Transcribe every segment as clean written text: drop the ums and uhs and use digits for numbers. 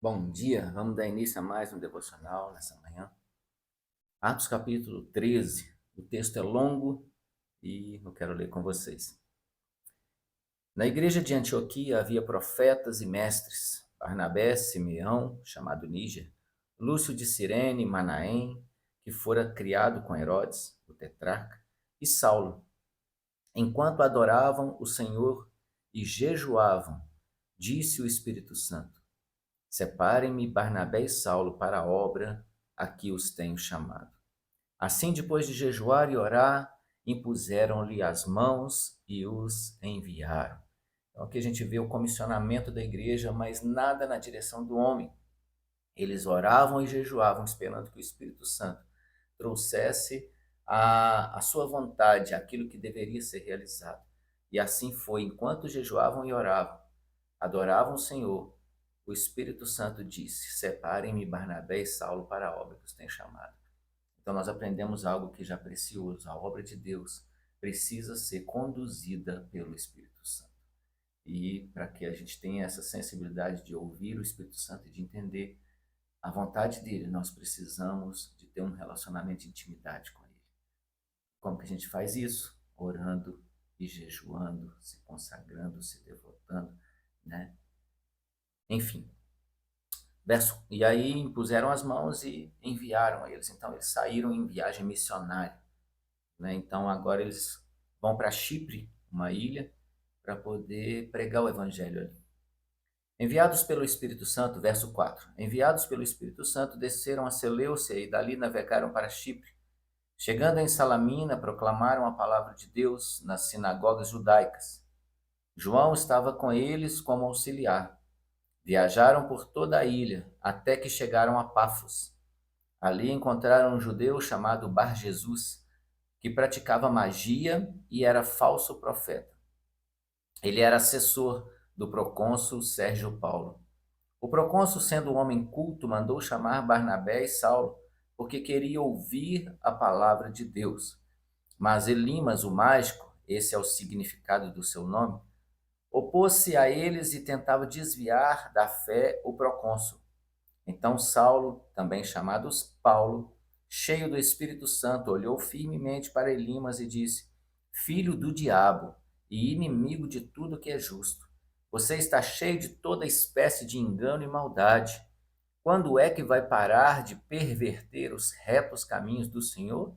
Bom dia, vamos dar início a mais um devocional nessa manhã. Atos capítulo 13, o texto é longo e eu quero ler com vocês. Na igreja de Antioquia havia profetas e mestres, Barnabé, Simeão, chamado Níger, Lúcio de Cirene, Manaém, que fora criado com Herodes, o tetrarca, e Saulo. Enquanto adoravam o Senhor e jejuavam, disse o Espírito Santo: Separem-me Barnabé e Saulo para a obra a que os tenho chamado. Assim, depois de jejuar e orar, impuseram-lhe as mãos e os enviaram. Então, aqui a gente vê o comissionamento da igreja, mas nada na direção do homem. Eles oravam e jejuavam, esperando que o Espírito Santo trouxesse a sua vontade, aquilo que deveria ser realizado. E assim foi, enquanto jejuavam e oravam, adoravam o Senhor, o Espírito Santo disse: Separem-me Barnabé e Saulo para a obra que os tem chamado. Então nós aprendemos algo que já é precioso: a obra de Deus precisa ser conduzida pelo Espírito Santo. E para que a gente tenha essa sensibilidade de ouvir o Espírito Santo e de entender a vontade dele, nós precisamos de ter um relacionamento de intimidade com ele. Como que a gente faz isso? Orando e jejuando, se consagrando, se devotando, né? Enfim, e aí impuseram as mãos e enviaram eles. Então eles saíram em viagem missionária, né? Então agora eles vão para Chipre, uma ilha, para poder pregar o evangelho ali. Enviados pelo Espírito Santo, verso 4. Enviados pelo Espírito Santo, desceram a Seleucia e dali navegaram para Chipre. Chegando em Salamina, proclamaram a palavra de Deus nas sinagogas judaicas. João estava com eles como auxiliar. Viajaram por toda a ilha, até que chegaram a Pafos. Ali encontraram um judeu chamado Bar-Jesus, que praticava magia e era falso profeta. Ele era assessor do procônsul Sérgio Paulo. O procônsul, sendo um homem culto, mandou chamar Barnabé e Saulo, porque queria ouvir a palavra de Deus. Mas Elimas, o mágico, esse é o significado do seu nome, opôs-se a eles e tentava desviar da fé o procônsul. Então Saulo, também chamado Paulo, cheio do Espírito Santo, olhou firmemente para Elimas e disse: Filho do diabo e inimigo de tudo que é justo, você está cheio de toda espécie de engano e maldade. Quando é que vai parar de perverter os retos caminhos do Senhor?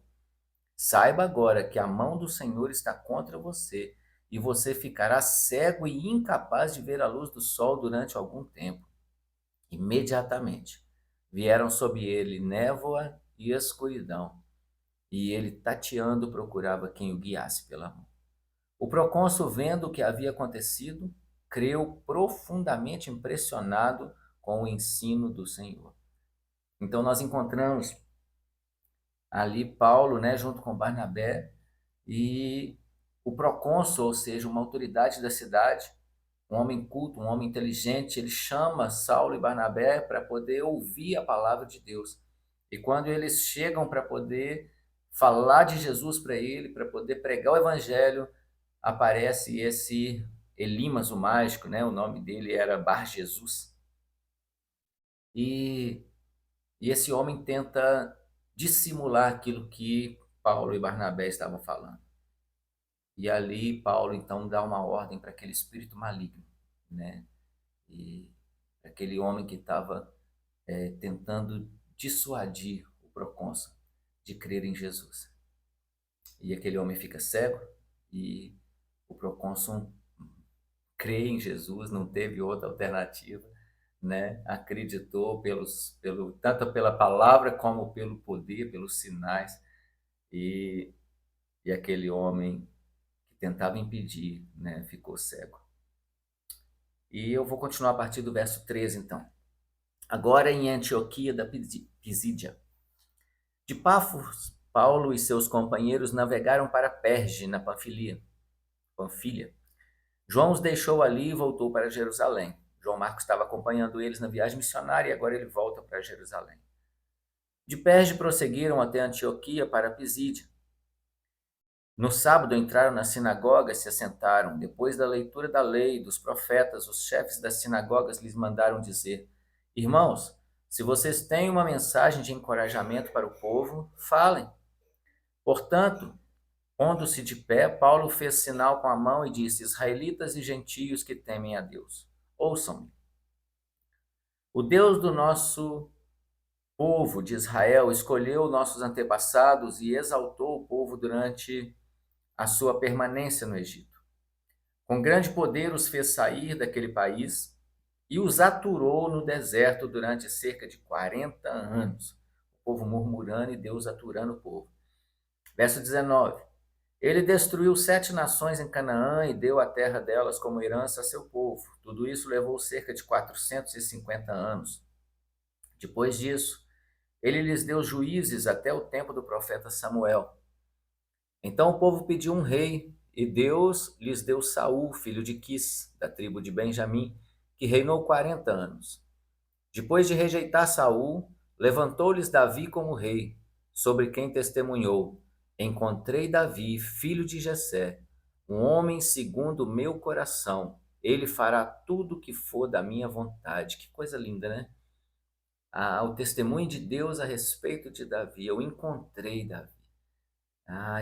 Saiba agora que a mão do Senhor está contra você, e você ficará cego e incapaz de ver a luz do sol durante algum tempo. Imediatamente vieram sobre ele névoa e escuridão, e ele, tateando, procurava quem o guiasse pela mão. O procônsul, vendo o que havia acontecido, creu, profundamente impressionado com o ensino do Senhor. Então nós encontramos ali Paulo, né, junto com Barnabé, e o procônsul, ou seja, uma autoridade da cidade, um homem culto, um homem inteligente, ele chama Saulo e Barnabé para poder ouvir a palavra de Deus. E quando eles chegam para poder falar de Jesus para ele, para poder pregar o evangelho, aparece esse Elimas, o mágico, né? O nome dele era Bar-Jesus. E, e esse homem tenta dissimular aquilo que Paulo e Barnabé estavam falando. E ali Paulo então dá uma ordem para aquele espírito maligno, né? E aquele homem que estava tentando dissuadir o procônsul de crer em Jesus. E aquele homem fica cego e o procônsul crê em Jesus, não teve outra alternativa, né? Acreditou tanto pela palavra como pelo poder, pelos sinais, e, e aquele homem que tentava impedir, né, ficou cego. E eu vou continuar a partir do verso 13, então. Agora em Antioquia da Pisídia. De Pafos, Paulo e seus companheiros navegaram para Perge, na Panfilha. João os deixou ali e voltou para Jerusalém. João Marcos estava acompanhando eles na viagem missionária e agora ele volta para Jerusalém. De Perge prosseguiram até Antioquia para Pisídia. No sábado entraram na sinagoga e se assentaram. Depois da leitura da lei e dos profetas, os chefes das sinagogas lhes mandaram dizer: Irmãos, se vocês têm uma mensagem de encorajamento para o povo, falem. Portanto, pondo-se de pé, Paulo fez sinal com a mão e disse: Israelitas e gentios que temem a Deus, ouçam-me. O Deus do nosso povo de Israel escolheu nossos antepassados e exaltou o povo durante a sua permanência no Egito. Com grande poder os fez sair daquele país e os aturou no deserto durante cerca de 40 anos. O povo murmurando e Deus aturando o povo. Verso 19. Ele destruiu 7 nações em Canaã e deu a terra delas como herança a seu povo. Tudo isso levou cerca de 450 anos. Depois disso, ele lhes deu juízes até o tempo do profeta Samuel. Então o povo pediu um rei, e Deus lhes deu Saul, filho de Quis, da tribo de Benjamim, que reinou 40 anos. Depois de rejeitar Saul, levantou-lhes Davi como rei, sobre quem testemunhou: Encontrei Davi, filho de Jessé, um homem segundo o meu coração. Ele fará tudo o que for da minha vontade. Que coisa linda, né? O testemunho de Deus a respeito de Davi. Eu encontrei Davi.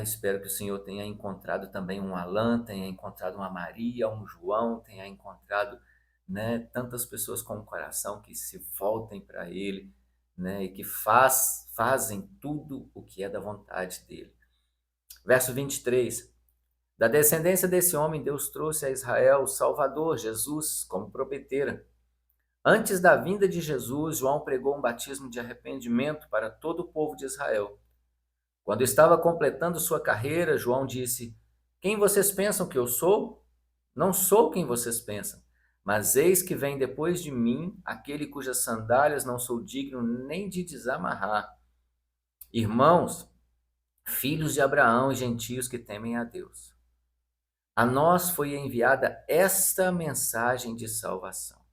Espero que o Senhor tenha encontrado também um Alan, tenha encontrado uma Maria, um João, tenha encontrado, né, tantas pessoas com o coração que se voltem para Ele, né, e que fazem tudo o que é da vontade dEle. Verso 23. Da descendência desse homem, Deus trouxe a Israel o Salvador, Jesus, como prometera. Antes da vinda de Jesus, João pregou um batismo de arrependimento para todo o povo de Israel. Quando estava completando sua carreira, João disse: Quem vocês pensam que eu sou? Não sou quem vocês pensam, mas eis que vem depois de mim aquele cujas sandálias não sou digno nem de desamarrar. Irmãos, filhos de Abraão e gentios que temem a Deus, a nós foi enviada esta mensagem de salvação.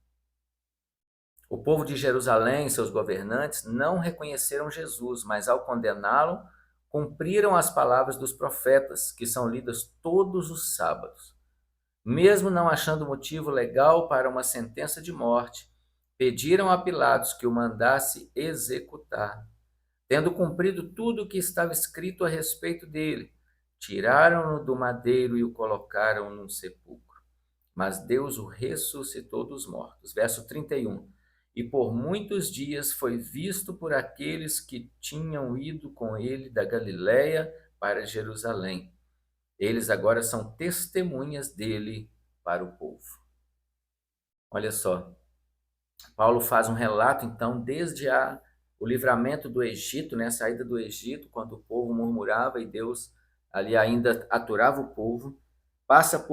O povo de Jerusalém e seus governantes não reconheceram Jesus, mas ao condená-lo, cumpriram as palavras dos profetas, que são lidas todos os sábados. Mesmo não achando motivo legal para uma sentença de morte, pediram a Pilatos que o mandasse executar. Tendo cumprido tudo o que estava escrito a respeito dele, tiraram-no do madeiro e o colocaram num sepulcro. Mas Deus o ressuscitou dos mortos. Verso 31. E por muitos dias foi visto por aqueles que tinham ido com ele da Galiléia para Jerusalém. Eles agora são testemunhas dele para o povo. Olha só, Paulo faz um relato, então, desde o livramento do Egito, né, a saída do Egito, quando o povo murmurava e Deus ali ainda aturava o povo, passa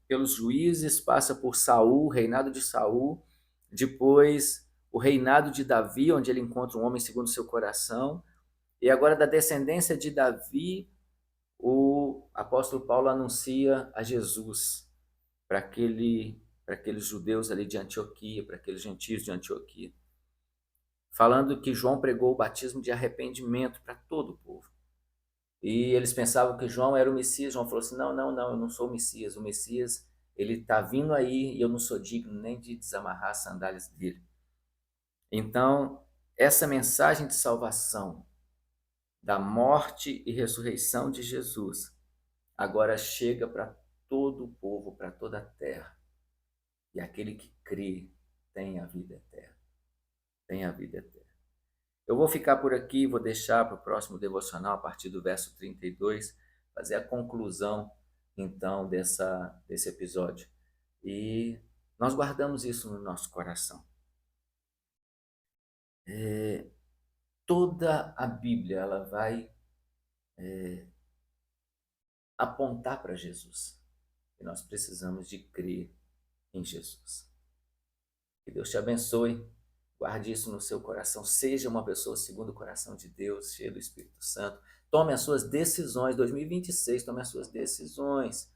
pelos juízes, passa por Saul, o reinado de Saul, depois o reinado de Davi, onde ele encontra um homem segundo o seu coração, e agora da descendência de Davi, o apóstolo Paulo anuncia a Jesus para aqueles judeus ali de Antioquia, para aqueles gentios de Antioquia, falando que João pregou o batismo de arrependimento para todo o povo. E eles pensavam que João era o Messias. João falou assim: não, não, não, eu não sou o Messias. O Messias, ele está vindo aí e eu não sou digno nem de desamarrar as sandálias dele. Então, essa mensagem de salvação, da morte e ressurreição de Jesus, agora chega para todo o povo, para toda a terra. E aquele que crê tem a vida eterna. Tem a vida eterna. Eu vou ficar por aqui, vou deixar para o próximo devocional, a partir do verso 32, fazer a conclusão, então, desse episódio. E nós guardamos isso no nosso coração. Toda a Bíblia, ela vai apontar para Jesus. E nós precisamos de crer em Jesus. Que Deus te abençoe. Guarde isso no seu coração. Seja uma pessoa segundo o coração de Deus, cheia do Espírito Santo. Tome as suas decisões. 2026, tome as suas decisões.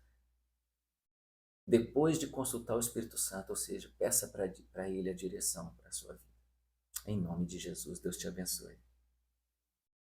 Depois de consultar o Espírito Santo, ou seja, peça para Ele a direção para a sua vida. Em nome de Jesus, Deus te abençoe.